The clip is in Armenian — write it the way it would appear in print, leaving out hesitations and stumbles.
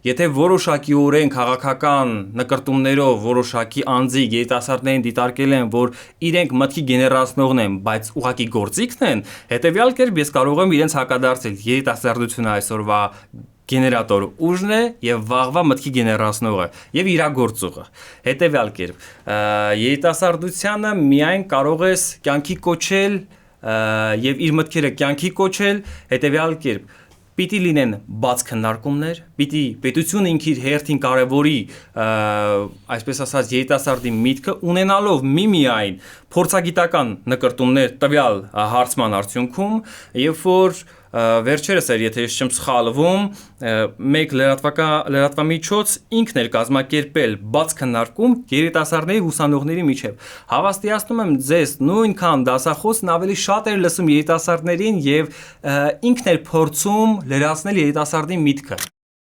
եթե որոշակիորեն քաղաքական նկրտումներով որոշակի անձիկ երիտասարդներին դիտարկել են, որ իրենք մտքի գեներացնողն են, բայց ուղղակի գործիքն են, հետևյալ կերպ ես կարող եմ իրենց հակադարձել երիտասարդությունը այսօրվա գեներատոր ուժն է եւ վաղվա մտքի գեներացնողը եւ իրագործողը։ Հետևյալ կերպ երիտասարդությանը միայն կարող ես կյանքի կոչել եւ իր մտքերը կյանքի կոչել հետևյալ կերպ պիտի լինեն բաց քննարկումներ, պիտի պետությունը ինքը իր հերթին կարևորի, այսպես ասած, երիտասարդի միտքը ունենալով միմիայն փորձագիտական նկրտումներ տվյալ հարցման արդյունքում, երբ որ վերջերս էր, եթե ես չեմ սխալվում, մեկ լրատվամիջոց ինքն էր կազմակերպել բաց քննարկում երիտասարդների ուսանողների միջև։ Հավաստիացնում եմ ձեզ, նույնքան դասախոսն ավելի շատ էր լսում երիտասարդներին եւ ինքն էր փորձում լրացնել երիտասարդի միտքը։